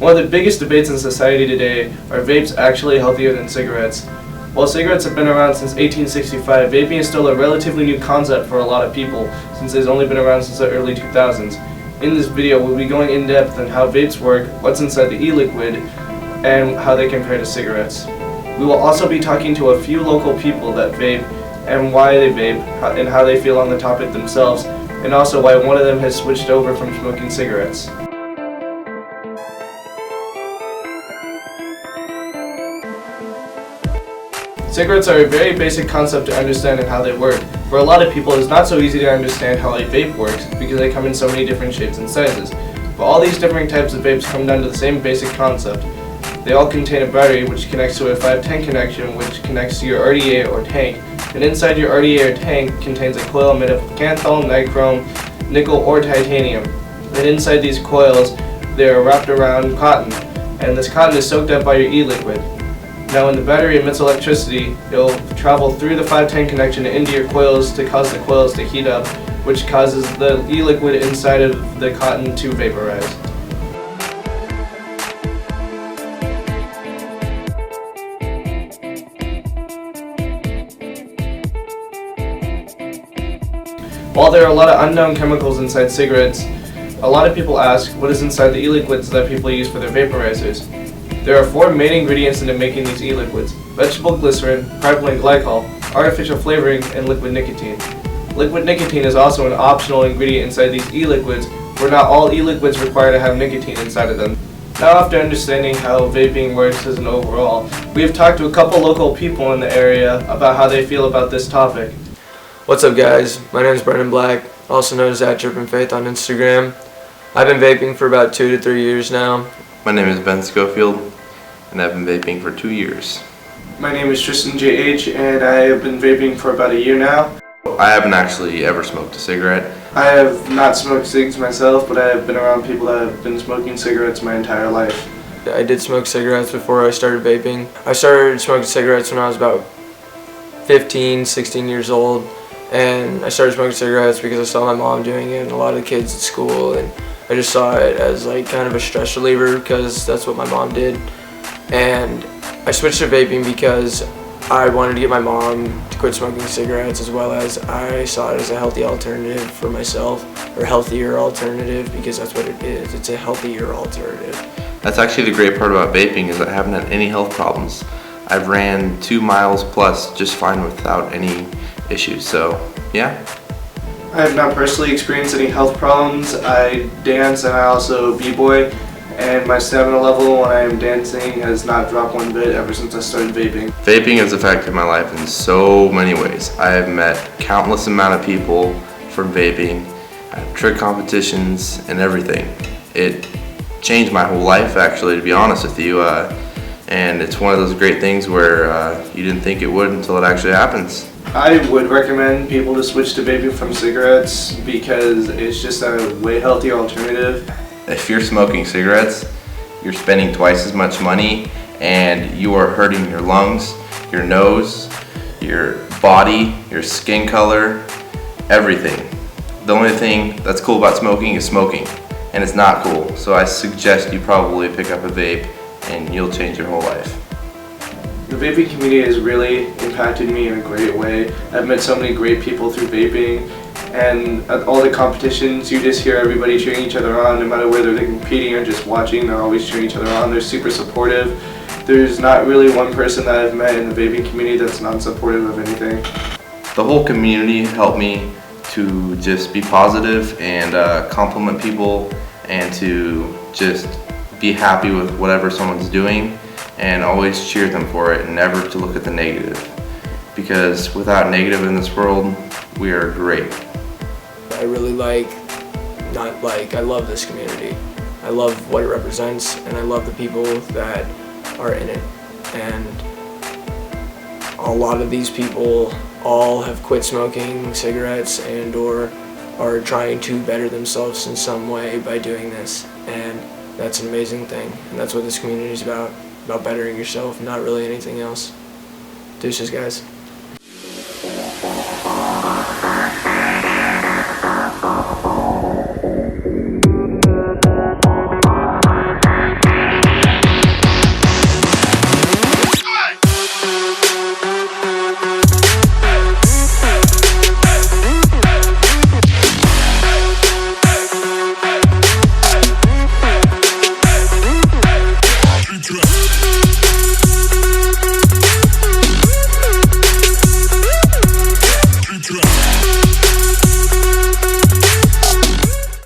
One of the biggest debates in society today are vapes actually healthier than cigarettes? While cigarettes have been around since 1865, vaping is still a relatively new concept for a lot of people since it's only been around since the early 2000s. In this video, we'll be going in depth on how vapes work, what's inside the e-liquid, and how they compare to cigarettes. We will also be talking to a few local people that vape and why they vape and how they feel on the topic themselves, and also why one of them has switched over from smoking cigarettes. Cigarettes are a very basic concept to understand and how they work. For a lot of people, it's not so easy to understand how a vape works because they come in so many different shapes and sizes. But all these different types of vapes come down to the same basic concept. They all contain a battery which connects to a 510 connection which connects to your RDA or tank. And inside your RDA or tank contains a coil made of canthal, nichrome, nickel or titanium. And inside these coils, they are wrapped around cotton. And this cotton is soaked up by your e-liquid. Now when the battery emits electricity, it will travel through the 510 connection into your coils to cause the coils to heat up, which causes the e-liquid inside of the cotton to vaporize. While there are a lot of unknown chemicals inside cigarettes, a lot of people ask what is inside the e-liquids that people use for their vaporizers. There are 4 main ingredients into making these e-liquids: vegetable glycerin, propylene glycol, artificial flavoring, and liquid nicotine. Liquid nicotine is also an optional ingredient inside these e-liquids, where not all e-liquids require to have nicotine inside of them. Now after understanding how vaping works as an overall, we have talked to a couple local people in the area about how they feel about this topic. What's up guys, my name is Brendan Black, also known as @TrippinFaith on Instagram. I've been vaping for about 2 to 3 years now. My name is Ben Schofield, and I've been vaping for 2 years. My name is Tristan JH, and I have been vaping for about a year now. I haven't actually ever smoked a cigarette. I have not smoked cigs myself, but I have been around people that have been smoking cigarettes my entire life. I did smoke cigarettes before I started vaping. I started smoking cigarettes when I was about 15, 16 years old, and I started smoking cigarettes because I saw my mom doing it and a lot of the kids at school, and I just saw it as like kind of a stress reliever because that's what my mom did. And I switched to vaping because I wanted to get my mom to quit smoking cigarettes, as well as I saw it as a healthy alternative for myself, or healthier alternative, because that's what it is. It's a healthier alternative. That's actually the great part about vaping, is I haven't had any health problems. I've ran 2 miles plus just fine without any issues, so yeah. I have not personally experienced any health problems. I dance and I also b-boy, and my stamina level when I am dancing has not dropped one bit ever since I started vaping. Vaping has affected my life in so many ways. I have met countless amount of people from vaping at trick competitions and everything. It changed my whole life actually, to be honest with you, and it's one of those great things where you didn't think it would until it actually happens. I would recommend people to switch to vaping from cigarettes because it's just a way healthier alternative. If you're smoking cigarettes, you're spending twice as much money and you are hurting your lungs, your nose, your body, your skin color, everything. The only thing that's cool about smoking is smoking, and it's not cool. So I suggest you probably pick up a vape and you'll change your whole life. The vaping community has really impacted me in a great way. I've met so many great people through vaping, and at all the competitions you just hear everybody cheering each other on, no matter whether they're competing or just watching, they're always cheering each other on. They're super supportive. There's not really one person that I've met in the vaping community that's not supportive of anything. The whole community helped me to just be positive and compliment people and to just be happy with whatever someone's doing, and always cheer them for it and never to look at the negative, because without negative in this world, we are great. I really I love this community. I love what it represents, and I love the people that are in it. And a lot of these people all have quit smoking cigarettes and or are trying to better themselves in some way by doing this. And that's an amazing thing. And that's what this community is about bettering yourself, not really anything else. Deuces, guys.